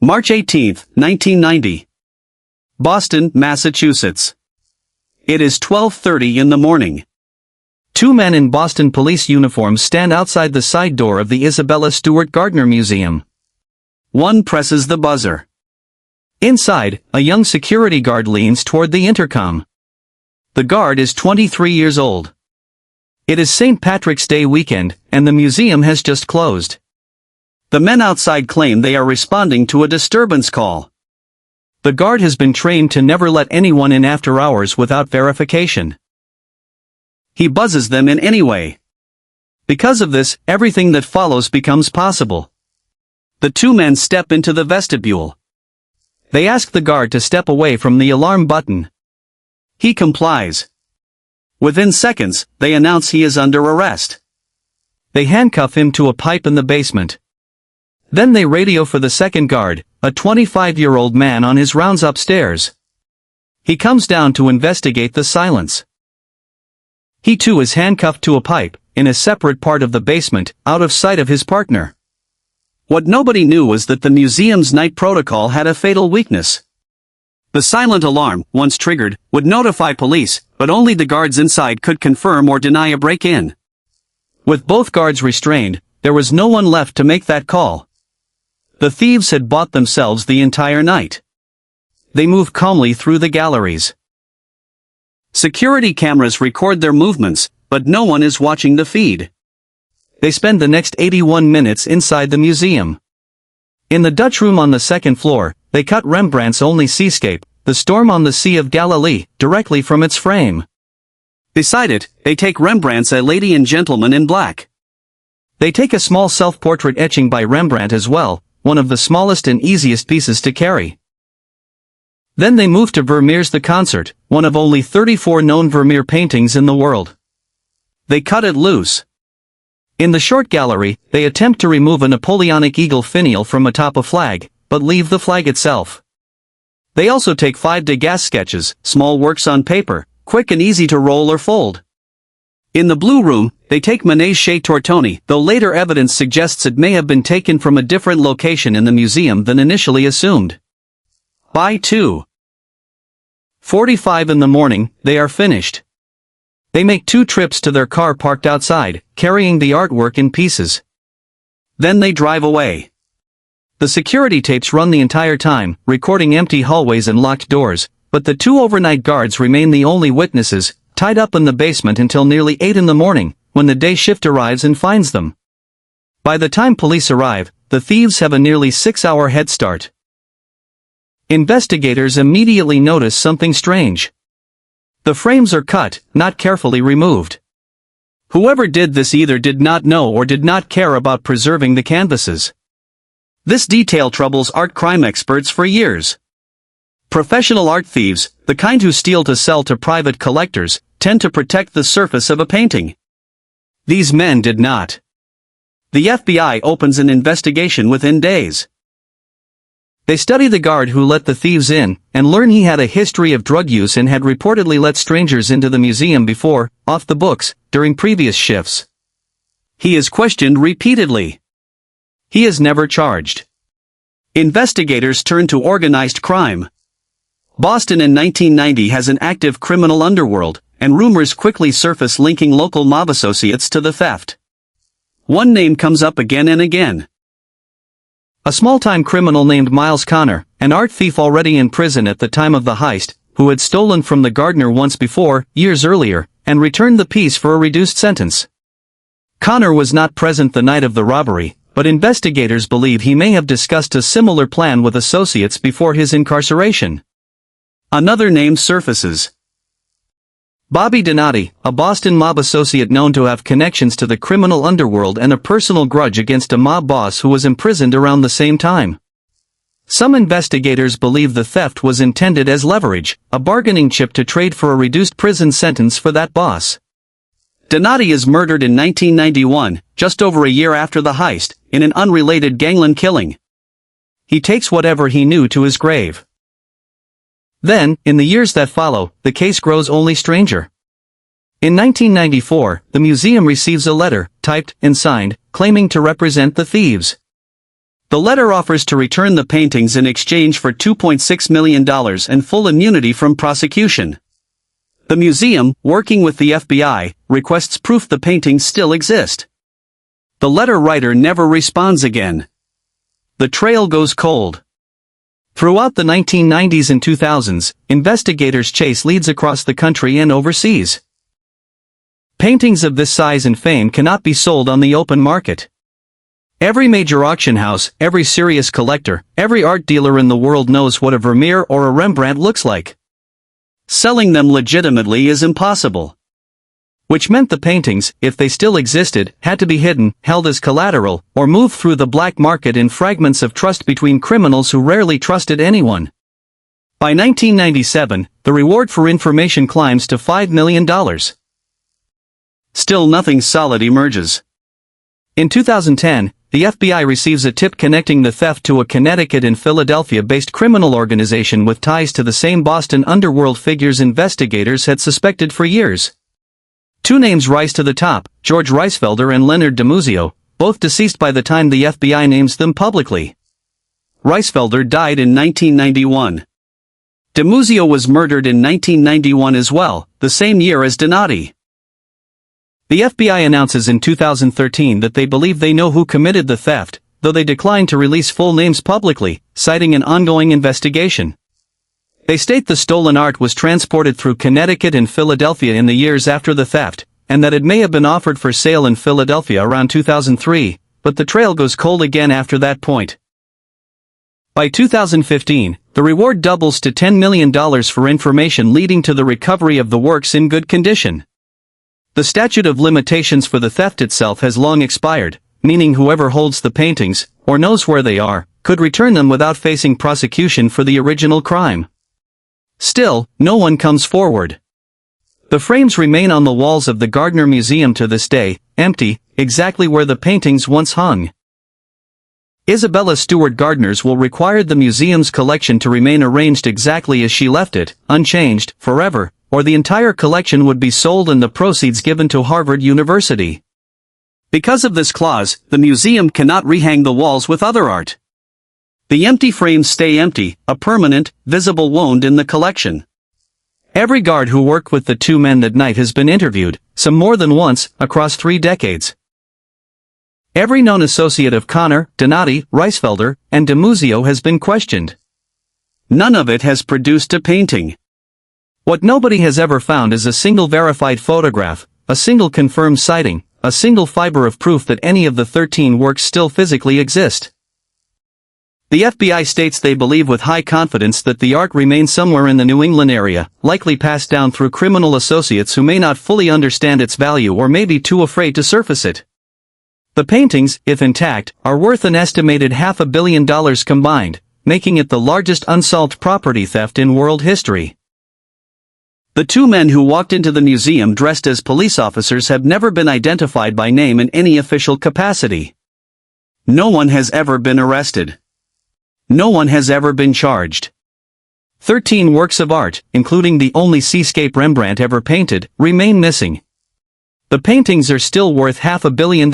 March 18, 1990. Boston, Massachusetts. It is 12:30 in the morning. Two men in Boston police uniforms stand outside the side door of the Isabella Stewart Gardner Museum. One presses the buzzer. Inside, a young security guard leans toward the intercom. The guard is 23 years old. It is St. Patrick's Day weekend, and the museum has just closed. The men outside claim they are responding to a disturbance call. The guard has been trained to never let anyone in after hours without verification. He buzzes them in anyway. Because of this, everything that follows becomes possible. The two men step into the vestibule. They ask the guard to step away from the alarm button. He complies. Within seconds, they announce he is under arrest. They handcuff him to a pipe in the basement. Then they radio for the second guard, a 25-year-old man on his rounds upstairs. He comes down to investigate the silence. He too is handcuffed to a pipe, in a separate part of the basement, out of sight of his partner. What nobody knew was that the museum's night protocol had a fatal weakness. The silent alarm, once triggered, would notify police, but only the guards inside could confirm or deny a break-in. With both guards restrained, there was no one left to make that call. The thieves had bought themselves the entire night. They move calmly through the galleries. Security cameras record their movements, but no one is watching the feed. They spend the next 81 minutes inside the museum. In the Dutch room on the second floor, they cut Rembrandt's only seascape, The Storm on the Sea of Galilee, directly from its frame. Beside it, they take Rembrandt's A Lady and Gentleman in Black. They take a small self-portrait etching by Rembrandt as well, one of the smallest and easiest pieces to carry. Then they move to Vermeer's The Concert, one of only 34 known Vermeer paintings in the world. They cut it loose. In the short gallery, they attempt to remove a Napoleonic eagle finial from atop a flag, but leave the flag itself. They also take 5 Degas sketches, small works on paper, quick and easy to roll or fold. In the blue room, they take Manet's Chez Tortoni, though later evidence suggests it may have been taken from a different location in the museum than initially assumed. By 2:45 in the morning, they are finished. They make 2 trips to their car parked outside, carrying the artwork in pieces. Then they drive away. The security tapes run the entire time, recording empty hallways and locked doors, but the 2 overnight guards remain the only witnesses, tied up in the basement until nearly 8 in the morning, when the day shift arrives and finds them. By the time police arrive, the thieves have a nearly 6-hour head start. Investigators immediately notice something strange. The frames are cut, not carefully removed. Whoever did this either did not know or did not care about preserving the canvases. This detail troubles art crime experts for years. Professional art thieves, the kind who steal to sell to private collectors, tend to protect the surface of a painting. These men did not. The FBI opens an investigation within days. They study the guard who let the thieves in, and learn he had a history of drug use and had reportedly let strangers into the museum before, off the books, during previous shifts. He is questioned repeatedly. He is never charged. Investigators turn to organized crime. Boston in 1990 has an active criminal underworld, and rumors quickly surface linking local mob associates to the theft. One name comes up again and again. A small-time criminal named Miles Connor, an art thief already in prison at the time of the heist, who had stolen from the Gardner once before, years earlier, and returned the piece for a reduced sentence. Connor was not present the night of the robbery, but investigators believe he may have discussed a similar plan with associates before his incarceration. Another name surfaces. Bobby Donati, a Boston mob associate known to have connections to the criminal underworld and a personal grudge against a mob boss who was imprisoned around the same time. Some investigators believe the theft was intended as leverage, a bargaining chip to trade for a reduced prison sentence for that boss. Donati is murdered in 1991, just over a year after the heist, in an unrelated gangland killing. He takes whatever he knew to his grave. Then, in the years that follow, the case grows only stranger. In 1994, the museum receives a letter, typed and signed, claiming to represent the thieves. The letter offers to return the paintings in exchange for $2.6 million and full immunity from prosecution. The museum, working with the FBI, requests proof the paintings still exist. The letter writer never responds again. The trail goes cold. Throughout the 1990s and 2000s, investigators chase leads across the country and overseas. Paintings of this size and fame cannot be sold on the open market. Every major auction house, every serious collector, every art dealer in the world knows what a Vermeer or a Rembrandt looks like. Selling them legitimately is impossible. Which meant the paintings, if they still existed, had to be hidden, held as collateral, or moved through the black market in fragments of trust between criminals who rarely trusted anyone. By 1997, the reward for information climbs to $5 million. Still nothing solid emerges. In 2010, the FBI receives a tip connecting the theft to a Connecticut and Philadelphia-based criminal organization with ties to the same Boston underworld figures investigators had suspected for years. Two names rise to the top, George Reisfelder and Leonard DiMuzio, both deceased by the time the FBI names them publicly. Reisfelder died in 1991. DiMuzio was murdered in 1991 as well, the same year as Donati. The FBI announces in 2013 that they believe they know who committed the theft, though they decline to release full names publicly, citing an ongoing investigation. They state the stolen art was transported through Connecticut and Philadelphia in the years after the theft, and that it may have been offered for sale in Philadelphia around 2003, but the trail goes cold again after that point. By 2015, the reward doubles to $10 million for information leading to the recovery of the works in good condition. The statute of limitations for the theft itself has long expired, meaning whoever holds the paintings, or knows where they are, could return them without facing prosecution for the original crime. Still, no one comes forward. The frames remain on the walls of the Gardner Museum to this day, empty, exactly where the paintings once hung. Isabella Stewart Gardner's will require the museum's collection to remain arranged exactly as she left it, unchanged, forever, or the entire collection would be sold and the proceeds given to Harvard University. Because of this clause, the museum cannot rehang the walls with other art. The empty frames stay empty, a permanent, visible wound in the collection. Every guard who worked with the two men that night has been interviewed, some more than once, across 3 decades. Every known associate of Connor, Donati, Reisfelder, and DiMuzio has been questioned. None of it has produced a painting. What nobody has ever found is a single verified photograph, a single confirmed sighting, a single fiber of proof that any of the 13 works still physically exist. The FBI states they believe with high confidence that the art remains somewhere in the New England area, likely passed down through criminal associates who may not fully understand its value or may be too afraid to surface it. The paintings, if intact, are worth an estimated $500 million combined, making it the largest unsolved property theft in world history. The two men who walked into the museum dressed as police officers have never been identified by name in any official capacity. No one has ever been arrested. No one has ever been charged. 13 works of art, including the only seascape Rembrandt ever painted, remain missing. The paintings are still worth $500 million.